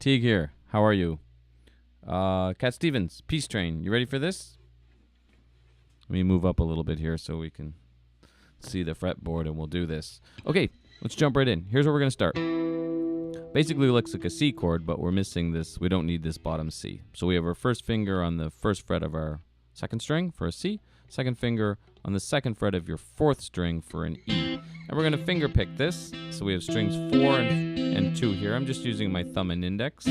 Teague here. How are you? Cat Stevens, Peace Train. You ready for this? Let me move up a little bit here so we can see the fretboard, and we'll do this. Okay, let's jump right in. Here's where we're going to start. Basically, it looks like a C chord, but we're missing this. We don't need this bottom C. So we have our first finger on the first fret of our second string for a C, second finger on the second fret of your fourth string for an E. And we're going to finger pick this. So we have strings 4 and 2 here. I'm just using my thumb and index. So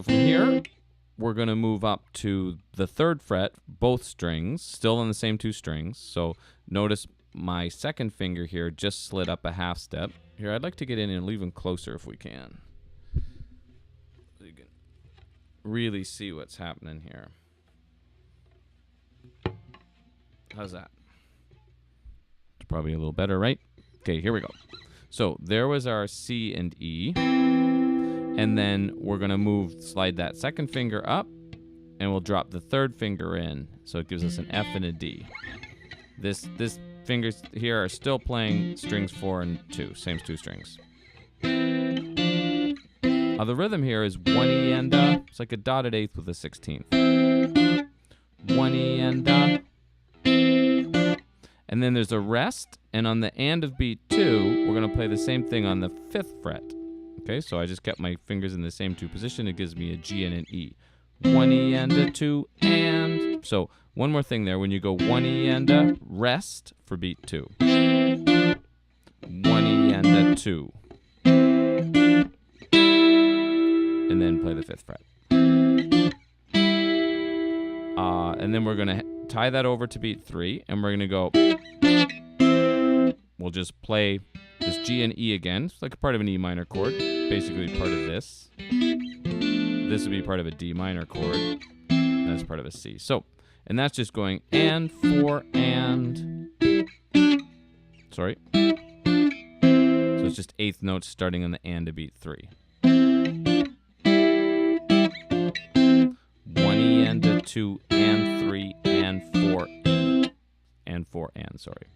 from here, we're going to move up to the third fret, both strings, still on the same two strings. So notice my second finger here just slid up a half step. Here, I'd like to get in and even closer if we can. So you can really see what's happening here. How's that? It's probably a little better, right? Okay, here we go. So there was our C and E. And then we're going to slide that second finger up, and we'll drop the third finger in. So it gives us an F and a D. This fingers here are still playing strings 4 and 2, same two strings. The rhythm here is 1 E and A. It's like a dotted eighth with a 16th. 1 E and A. And then there's a rest, and on the and of beat 2, we're going to play the same thing on the 5th fret. Okay, so I just kept my fingers in the same two position. It gives me a G and an E. 1 E and a 2 and. So one more thing there. When you go 1 E and a, rest for beat 2. 1 E and a 2. And then play the 5th fret. And then we're going to tie that over to beat 3. And we're going to go. We'll just play this G and E again. It's like a part of an E minor chord. Basically part of this. This would be part of a D minor chord. And that's part of a C. So, and that's just going and, 4, and. Sorry. So it's just eighth notes starting on the and to beat 3. 1 E and a 2 and 3 and 4 E. And 4 and, sorry.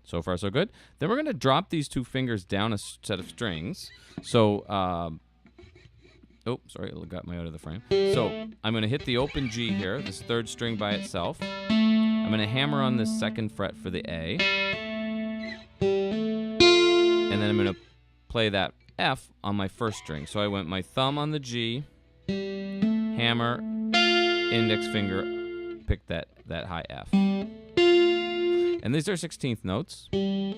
So far, so good. Then we're going to drop these two fingers down a set of strings. So, oh, sorry, it got me out of the frame. So I'm going to hit the open G here, this third string by itself. I'm going to hammer on this second fret for the A. And then I'm going to play that F on my first string. So I went my thumb on the G, hammer, index finger, pick that high F. And these are 16th notes. 1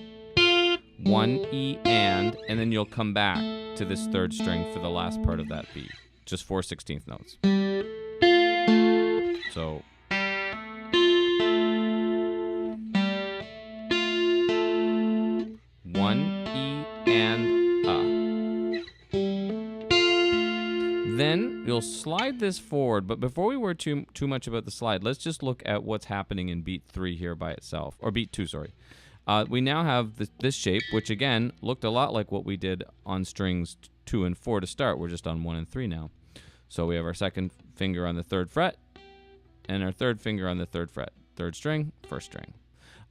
E and then you'll come back to this third string for the last part of that beat. Just 4 16th notes. So one E and A. Then you'll slide this forward, but before we worry too much about the slide, let's just look at what's happening in beat 3 here by itself, or beat 2, sorry. We now have this shape, which again looked a lot like what we did on strings 2 and 4 to start. We're just on 1 and 3 now. So we have our second finger on the third fret, and our third finger on the third fret. Third string, first string.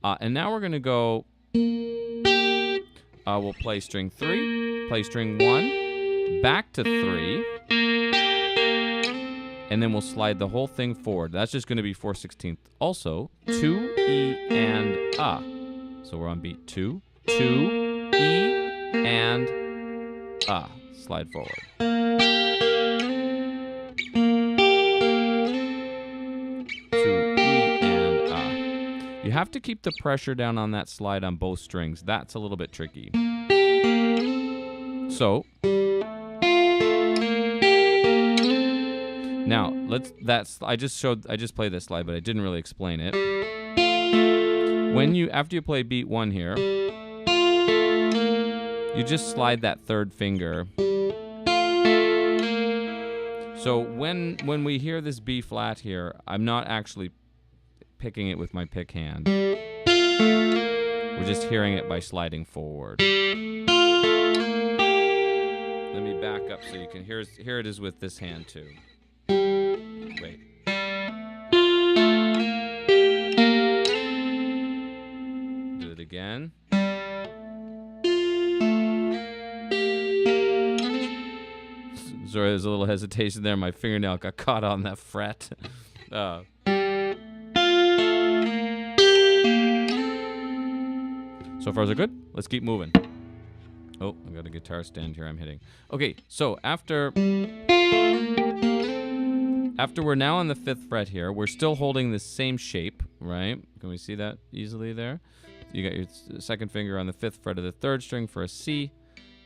And now we're going to go, we'll play string 3, play string 1, back to 3, and then we'll slide the whole thing forward. That's just going to be 4 16th. Also, 2 E and A. So we're on beat 2. 2 E and A. Slide forward. 2 E and A. You have to keep the pressure down on that slide on both strings. That's a little bit tricky. So now, I just played this slide, but I didn't really explain it. After you play beat 1 here, you just slide that third finger. So when we hear this B flat here, I'm not actually picking it with my pick hand. We're just hearing it by sliding forward. Let me back up so you can hear it is with this hand too. Wait. Do it again. Sorry, there's a little hesitation there. My fingernail got caught on that fret. So far, so good. Let's keep moving. Oh, I got a guitar stand here I'm hitting. Okay, so after we're now on the 5th fret here, we're still holding the same shape, right? Can we see that easily there? You got your 2nd finger on the 5th fret of the 3rd string for a C.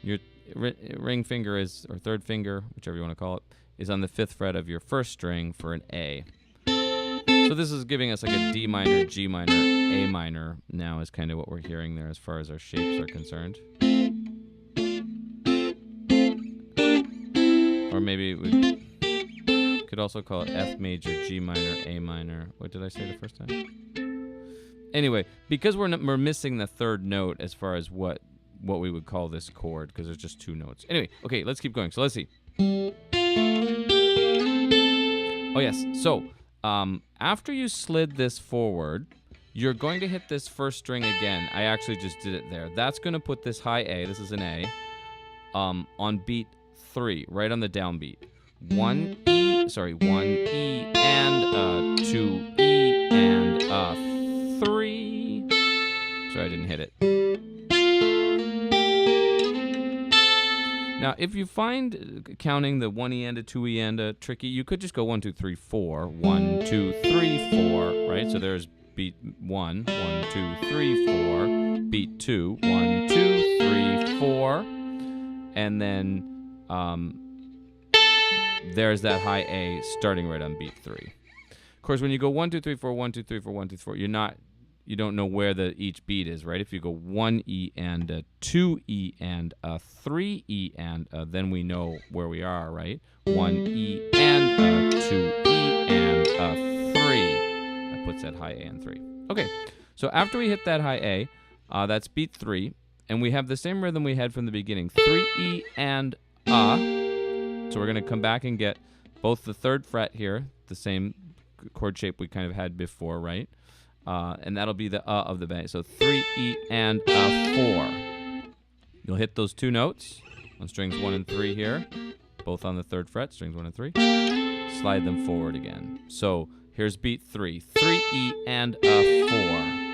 Your ring finger is, or 3rd finger, whichever you want to call it, is on the 5th fret of your 1st string for an A. So this is giving us like a D minor, G minor, A minor now is kind of what we're hearing there as far as our shapes are concerned. Or maybe we could also call it F major, G minor, A minor. What did I say the first time? Anyway, because we're missing the 3rd note as far as what we would call this chord, because there's just 2 notes. Anyway, okay, let's keep going. So let's see. Oh yes, so after you slid this forward, you're going to hit this 1st string again. I actually just did it there. That's going to put this high A, this is an A, on beat 3, right on the downbeat. 1 E and 2 E and 3. Sorry, I didn't hit it. Now, if you find counting the 1 E and a 2 E and tricky, you could just go 1, 2, 3, 4. 1, 2, 3, 4, right? So there's beat 1, 1, 2, 3, 4. Beat 2, 1, 2, 3, 4. And then there's that high A starting right on beat 3. Of course, when you go 1, 2, 3, 4, 1, 2, 3, 4, 1, 2, 4, you don't know where each beat is, right? If you go 1 E and a 2 E and a 3 E and then we know where we are, right? 1 E and a 2 E and a 3. That puts that high A and 3. Okay, so after we hit that high A, that's beat 3, and we have the same rhythm we had from the beginning. 3 E and a. So we're going to come back and get both the 3rd fret here, the same chord shape we kind of had before, right? And that'll be the of the band. So 3 E and a 4. You'll hit those 2 notes on strings 1 and 3 here, both on the 3rd fret, strings 1 and 3. Slide them forward again. So here's beat 3. 3 E and a 4.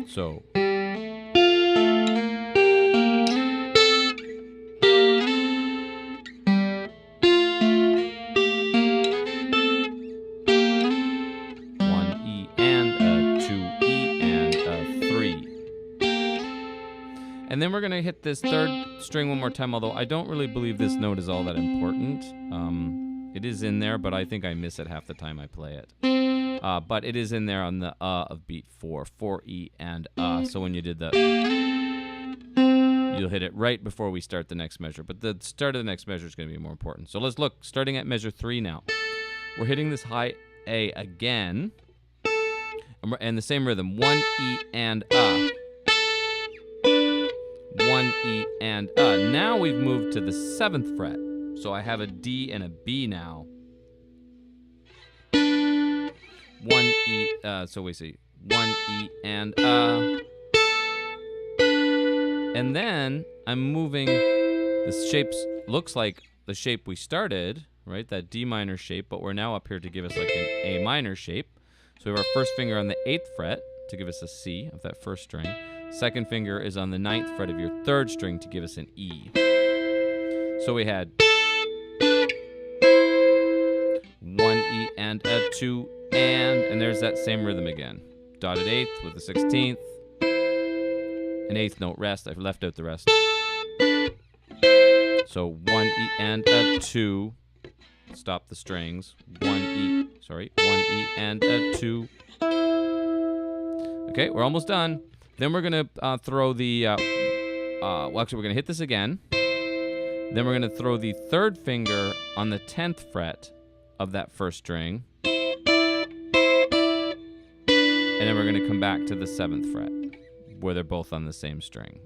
So and then we're going to hit this 3rd string one more time, although I don't really believe this note is all that important. It is in there, but I think I miss it half the time I play it. But it is in there on the of beat 4, 4 E and so when you did the, you'll hit it right before we start the next measure. But the start of the next measure is going to be more important. So let's look, starting at measure 3 now. We're hitting this high A again, and the same rhythm, 1 E and 1 E and Now we've moved to the 7th fret. So I have a D and a B now. 1 E, so we see 1 E and then I'm moving, this shape looks like the shape we started, right? That D minor shape, but we're now up here to give us like an A minor shape. So we have our 1st finger on the 8th fret to give us a C of that 1st string. 2nd finger is on the 9th fret of your 3rd string to give us an E. So we had 1 E and a 2 and there's that same rhythm again. Dotted 8th with the 16th, an 8th note rest. I've left out the rest. So 1 E and a 2. Stop the strings. 1 E and a 2. Okay, we're almost done. Then we're going to throw the, well, actually, we're going to hit this again. Then we're going to throw the 3rd finger on the 10th fret of that 1st string. And then we're going to come back to the 7th fret, where they're both on the same string.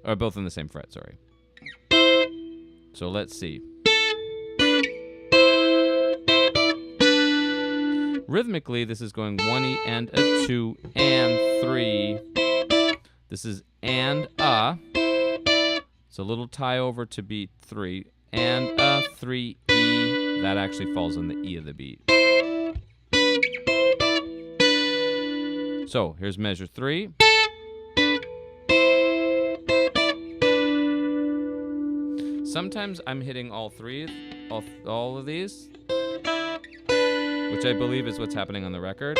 Or both on the same fret, sorry. So let's see. Rhythmically, this is going 1 E and a 2 and 3. This is and a. So a little tie over to beat 3. And a 3 E. That actually falls on the E of the beat. So here's measure 3. Sometimes I'm hitting all of these, which I believe is what's happening on the record.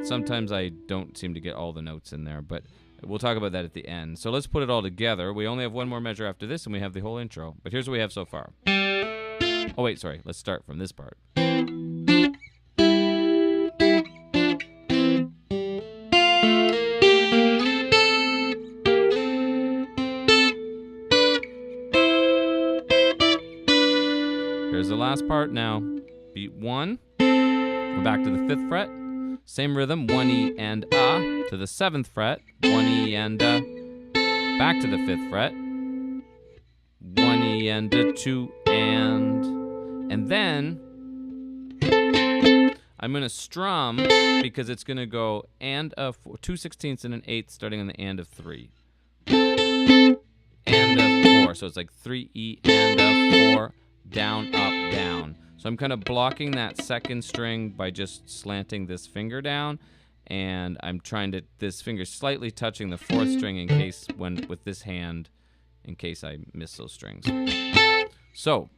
Sometimes I don't seem to get all the notes in there, but we'll talk about that at the end. So let's put it all together. We only have one more measure after this, and we have the whole intro. But here's what we have so far. Oh, wait, sorry. Let's start from this part. Here's the last part now. Beat 1. We're back to the 5th fret. Same rhythm, 1 E and A to the 7th fret, 1 E and A. Back to the 5th fret, 1 E and A, 2 and then I'm going to strum because it's going to go and a 2 16ths and an 8th starting on the and of 3. And a 4, so it's like 3 E and a 4, down, up, down. So I'm kind of blocking that second string by just slanting this finger down, and I'm trying to, this finger slightly touching the 4th string in case, with this hand, in case I miss those strings. So.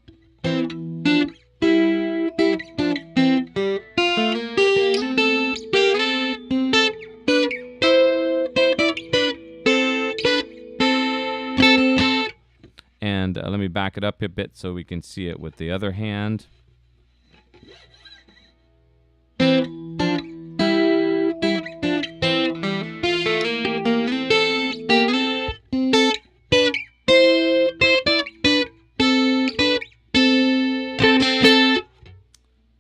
And let me back it up a bit so we can see it with the other hand.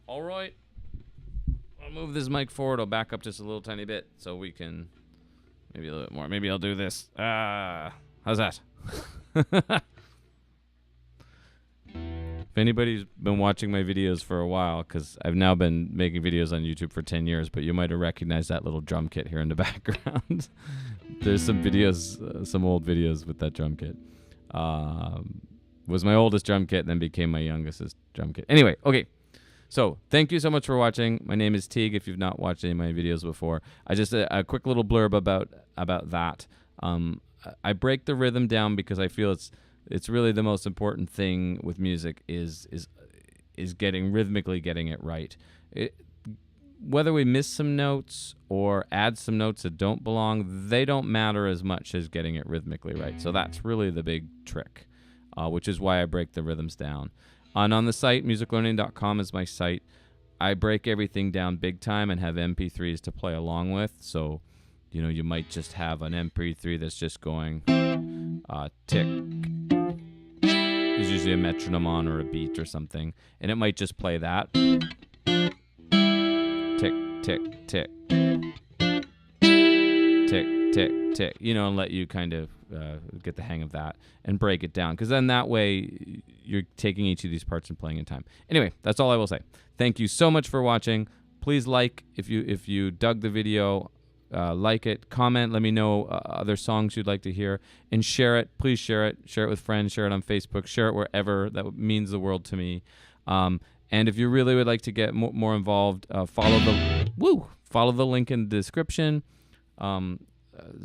All right. I'll move this mic forward. I'll back up just a little tiny bit so we can, maybe a little bit more. Maybe I'll do this. How's that? If anybody's been watching my videos for a while, because I've now been making videos on YouTube for 10 years, but you might have recognized that little drum kit here in the background. There's some videos, some old videos with that drum kit. Was my oldest drum kit and then became my youngest drum kit. Anyway, okay. So thank you so much for watching. My name is Teague, if you've not watched any of my videos before. I just, a quick little blurb about that. I break the rhythm down because I feel it's really the most important thing with music is rhythmically getting it right. Whether we miss some notes or add some notes that don't belong, they don't matter as much as getting it rhythmically right. So that's really the big trick, which is why I break the rhythms down. And on the site, musiclearning.com is my site. I break everything down big time and have MP3s to play along with. So, you know, you might just have an MP3 that's just going tick. There's usually a metronome on or a beat or something, and it might just play that. Tick, tick, tick. Tick, tick, tick. You know, and let you kind of get the hang of that and break it down, because then that way you're taking each of these parts and playing in time. Anyway, that's all I will say. Thank you so much for watching. Please like if you dug the video. Like it, comment, let me know other songs you'd like to hear, and share it. Please share it. Share it with friends. Share it on Facebook. Share it wherever. That means the world to me. And if you really would like to get more involved, follow the link in the description.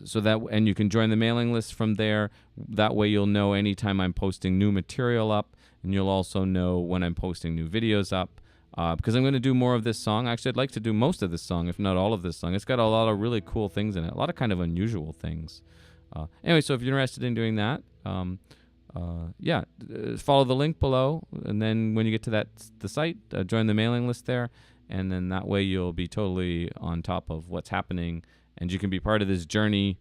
So that, and you can join the mailing list from there. That way you'll know anytime I'm posting new material up, and you'll also know when I'm posting new videos up. Because I'm going to do more of this song. Actually, I'd like to do most of this song, if not all of this song. It's got a lot of really cool things in it, a lot of kind of unusual things. Anyway, so if you're interested in doing that, follow the link below, and then when you get to the site, join the mailing list there, and then that way you'll be totally on top of what's happening, and you can be part of this journey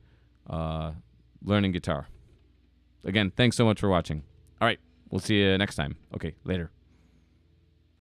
learning guitar. Again, thanks so much for watching. All right, we'll see you next time. Okay, later.